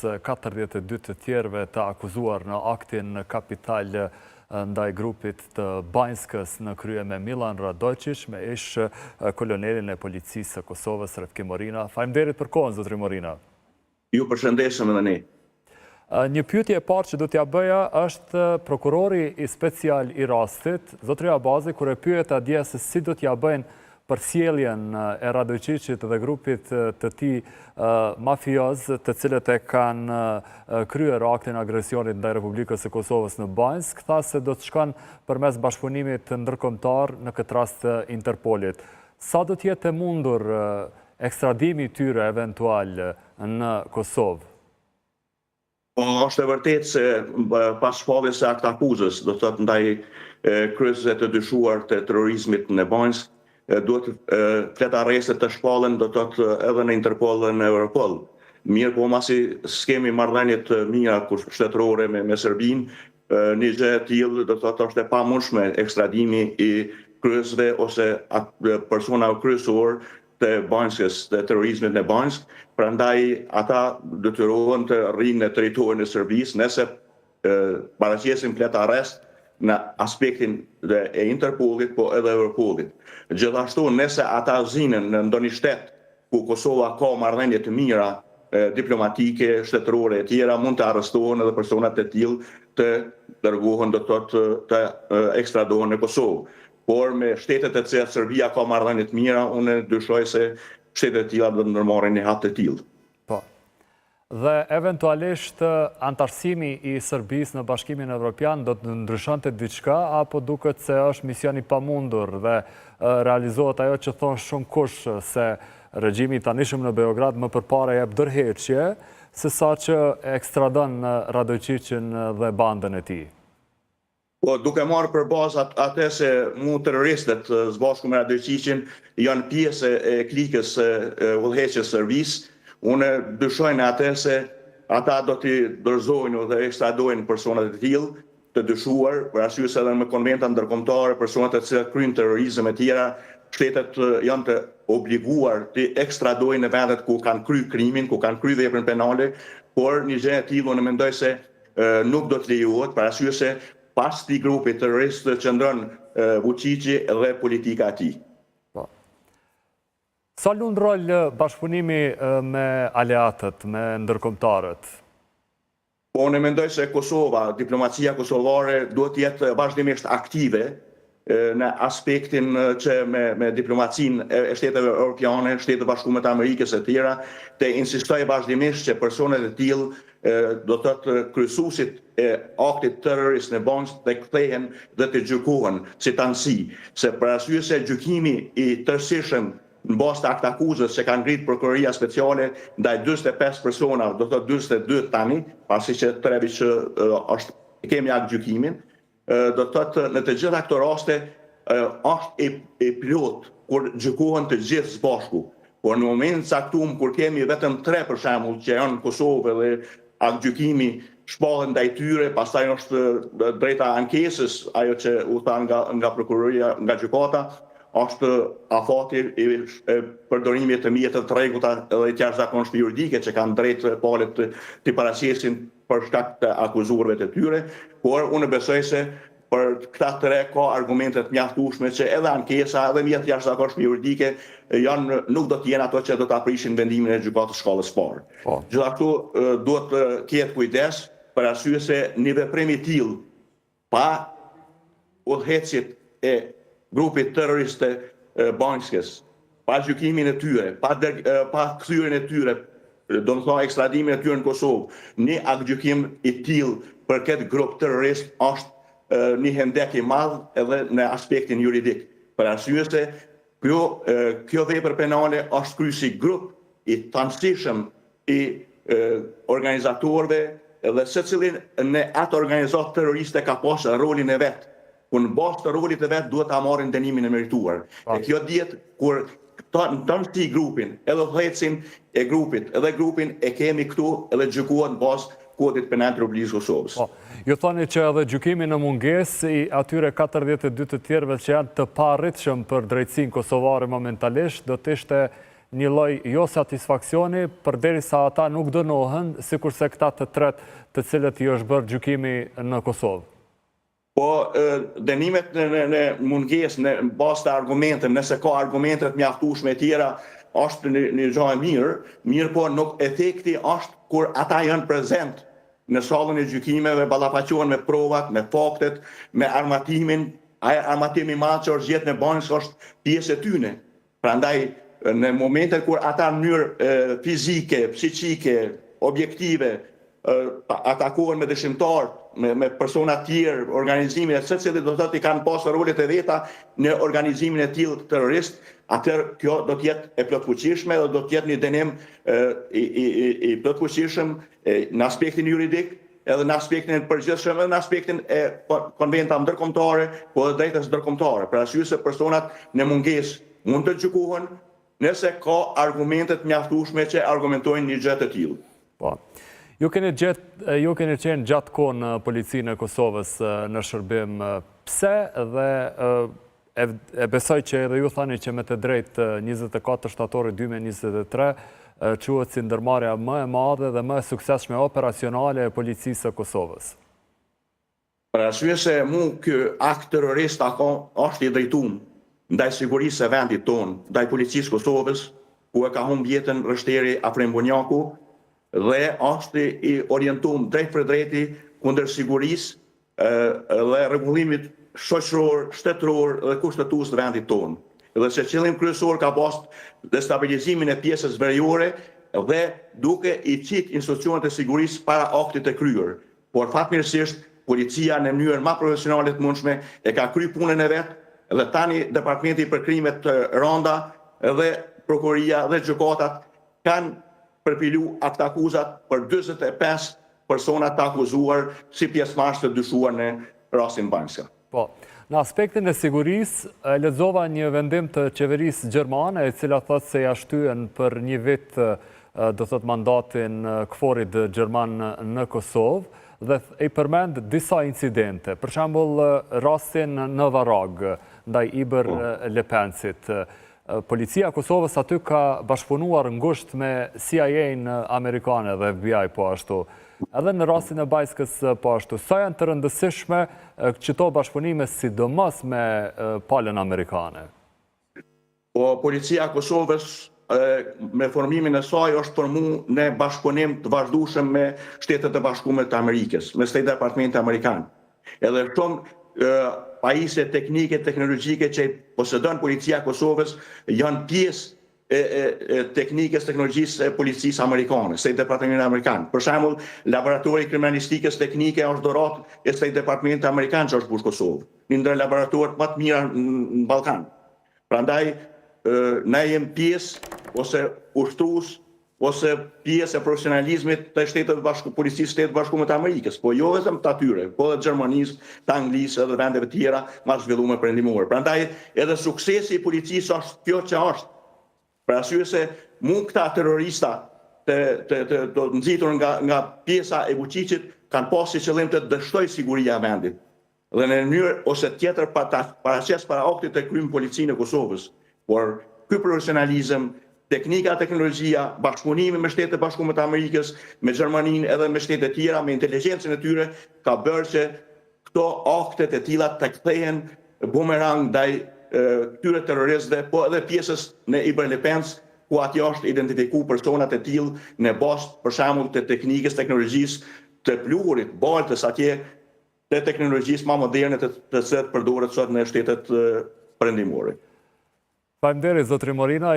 42 të tjerëve të akuzuar në aktin kapital ndaj grupit të Banjskës në krye me Milan Radojqić me ish kolonelin e policisë së Kosovës, Refki Morina. Faleminderit për kohën, zotëri Morina. Ju përshëndesëm edhe ne. Një pyetje e parë që do t'ja bëja është prokurori i special i rastit, zotëri Abazi, kur e pyet atje se si do t'ja bëjnë për sjelljen e Radojqićit dhe grupit të tij mafioz, të cilët e kanë kryer aktin agresionit ndaj Republikës së Kosovës në Banjsk, tha se do të shkon përmes bashkëpunimit ndërkombëtar në këtë rast të Interpolit. Sa do të jetë e mundur ekstradimi i tyre eventual në Kosovë? Është e vërtetë se pas shpalljes së aktakuzës, do të thotë ndaj kryesve të dyshuar të terrorizmit në Banjsk, duhet flet arrestet të shpallen, do të thotë edhe në Interpol dhe në Europol. Mirë, po masi skemi marrëdhënie të mira shtetërore me Serbinë, një gjë e tillë do të thotë është e pamundshme ekstradimi i kryesve ose persona kryesor të Banjskës, të terrorizmit në Banjsk, prandaj ata detyrohen të rrinë në territorin e Serbisë nëse paraqesin flet arrest në aspektin e Interpolit, po edhe Europolit. Gjithashtu, nëse ata zinën në ndonjë shtet ku Kosova ka marrëdhënie të mira diplomatike, shtetërore e tjera, mund të arrestohen edhe personat e tillë të dërgohen, do të thotë të ekstradohen në Kosovë. Por me shtetet e cilat Serbia ka marrëdhënie të mira, unë dyshoj se shtetet e tilla do të ndërmarrin një hap të tillë. Po. Dhe eventualisht antarësimi i Serbisë në Bashkimin Evropian do të ndryshonte diçka, apo duket se është mision i pamundur dhe realizohet ajo që thon shumë kush, se regjimi tanishëm në Beograd më përpara jep dorëheqje se sa që ekstradon Radojqićin dhe bandën e tij? Po, duke marrë për bazë atë se mu terroristët së bashku me Radojqićin janë pjesë e klikës udhëheqjes Serbisë, unë dyshoj në atë se ata do t'i dorëzojnë dhe ekstradojnë personat e tillë të dyshuar, për arsye se edhe me konventa ndërkombëtare, personat e cilët kryejnë terrorizëm e tjera, shtetet janë të obliguar të ekstradojnë në vendet ku kanë kryer krimin, ku kanë kryer veprën penale, por një gjë e tillë unë mendoj se nuk do të lejohet, për arsye se pas këtij grupi terrorist qëndron Vučići dhe politika e tij. Sa lund rol bashkëpunimi me aleatët, me ndërkombëtarët? Po, unë mendoj se Kosova, diplomacia kosovare duhet të jetë vazhdimisht aktive në aspektin që me diplomacinë e shteteve europiane, Shtetet Bashkuara të Amerikës e tjera, të insistojë vazhdimisht që personat e tillë do të thotë kryesuesit e aktit terrorist në Banjsk të kthehen dhe të gjykohen si tansi, se për arsye se gjykimi i tërësishëm në bazë të aktakuzës që kanë ngritë prokuroria speciale ndaj 45 persona, do të thotë 42 tani, pasi që trevi që kemi gjykimin, do të thotë në të gjitha këto raste është e plot kur gjykohen të gjithë së bashku. Por në momentin caktuar kur kemi vetëm 3 për shembull që janë në Kosovë dhe gjykimi shpallet ndaj tyre, pastaj është drejta ankesës, ajo që u tha nga prokuroria, nga gjykata, është afati i përdorimit të mjeteve të rregullta edhe të jashtëzakonshme juridike që kanë drejtë palët të paraqesin për shkak të akuzuarve të tyre, por unë besoj se për këta të re ka argumente të mjaftueshme që edhe ankesa, edhe mjetet jashtëzakonshme juridike nuk do të jenë ato që do të aprishin vendimin e gjykatës shkallës parë. Gjithashtu duhet të ketë kujdes për arsye se një veprim i tillë pa udhëheqjet e grupit terrorist të Banjskës, pa gjykimin e tyre, pa kthyrjen e tyre, do të thonë ekstradimin e tyre në Kosovë, një gjykim i tillë për këtë grup terrorist është një hendek i madh edhe në aspektin juridik. Për arsye se kjo vepër penale është kryer si grup i tanësishëm i organizatorëve dhe secili në atë organizatë terroriste ka pasur rolin e vet. Ku në bazë të rolit e vetë duhet ta marrin dënimin e merituar. E kjo dihet kur tanësi grupin, edhe udhëheqësin e grupit, edhe grupin e kemi këtu edhe gjykohet në bazë kodit penal të Republikës Kosovës. Ju thoni që edhe gjykimi në mungesë i atyre 42 të tjerëve që janë të parritshëm për drejtësinë kosovare momentalisht, do të ishte një lloj jo satisfaksioni përderisa ata nuk dënohen, sikurse këta të tretë të cilët i është bërë gjykimi në Kosovë. Po, dënimet në mungesë, në bazë të argumente, nëse ka argumentet mjaftueshme e tjera, është një gjë e mirë, po nuk efekti është kur ata janë prezent në sallën e gjykimeve, ballafaqohen me provat, me faktet, me armatimin, armatimi i madh që është gjetë në bank është pjesë e tyne. Prandaj në momentet kur ata në mënyrë fizike, psiqike, objektive atakohen me dëshimtar, me persona tjerë, organizimin e secili do të thotë i kanë pasur rolet e veta në organizimin e tillë terrorist, atëherë kjo do të jetë e plotfuqishme dhe do të jetë një dënim i plotfuqishëm në aspektin juridik, edhe në aspektin e përgjithshëm, edhe në aspektin e konventave ndërkombëtare, po edhe drejtës ndërkombëtare. Për arsye se personat në mungesë mund të gjykohen nëse ka argumentet mjaftueshme që argumentojnë një gjë të tillë. Po. Ju keni qenë gjatë kohë në policinë e Kosovës në shërbim. Pse dhe e besoj që edhe ju thani që me të drejtë 24 shtatori 2023 quhet si ndërmarrja më e madhe dhe më e suksesshme operacionale e policisë së Kosovës. Për arsye se ky akt terrorist është i drejtuar ndaj sigurisë së vendit tonë, ndaj policisë Kosovës, ku e ka humbur jetën rështeri Afrim Bunjaku, dhe është i orientuar drejt për drejti kundër sigurisë dhe rregullimit shoqëror, shtetëror dhe kushtetues të vendit tonë. Dhe se qëllim kryesor ka pasur destabilizimin e pjesës veriore dhe duke i qit institucionet e sigurisë para aktit të kryer. Por fatmirësisht policia në mënyrën më profesionale të mundshme e ka kryer punën e vet dhe tani Departamenti për krimet të rënda dhe prokuroria dhe gjykatat kanë përpilu akt akuzat për 45 persona të akuzuar si pjesëmarrës të dyshuar në rastin Banjska. Po, në aspektin e sigurisë, lexova një vendim të qeverisë gjermane, e cila thotë se ja shtyen për një vit, do thotë mandatin KFOR-it gjerman në Kosovë, dhe i përmend disa incidente, për shembull rastin në Varag, ndaj Iber Lepencit. Policia e Kosovës aty ka bashkëpunuar ngushtë me CIA-n amerikane dhe FBI po ashtu. Edhe në rastin e Bajskës po ashtu. Sa janë të rëndësishme këto bashkëpunime sidomos me palën amerikane? Po policia e Kosovës me formimin e saj është formu në bashkëpunim të vazhdueshëm me Shtetet e Bashkuara të Amerikës, me State Department amerikan. Edhe shumë pajisje teknike, teknologjike që posedon policia e Kosovës janë pjesë e teknikës, teknologjisë e policisë amerikane, State Department amerikan. Për shembull, laboratori kriminalistikës teknike është dhuratë e State Department amerikan që është bush Kosovë, një ndër laboratorët më të mira në Ballkan. Prandaj ne jemi pjesë ose ushtrues ose pjesë e profesionalizmit të policisë Shtetit Bashkuar të Amerikës, po jo vetëm të atyre, po edhe Gjermanisë, të Anglisë dhe vendeve tjera më zhvilluar perëndimore. Prandaj edhe suksesi i policisë është kjo që është. Për arsye se mund këta terrorista të nxitur nga pjesa e Vučićit kanë pasur qëllim të dështojë siguria e vendit. Dhe në mënyrë ose tjetër paraqes para aktit të kryer policinë e Kosovës. Por ky profesionalizëm, teknika, teknologjia, bashkëpunimi me Shtetet e Bashkuara të Amerikës, me Gjermaninë edhe me shtete tjera, me inteligjencën e tyre, ka bërë që këto aktet e tilla të kthehen bumerang ndaj këtyre terroristëve, po edhe pjesës në Iber Lepenc, ku atje është identifikuar personat e tillë në bazë për shembull të teknikës, teknologjisë të pluhurit, baltës atje të teknologjisë më moderne të cilat përdoret sot në shtetet perëndimore. Faleminderit zotëri Morina.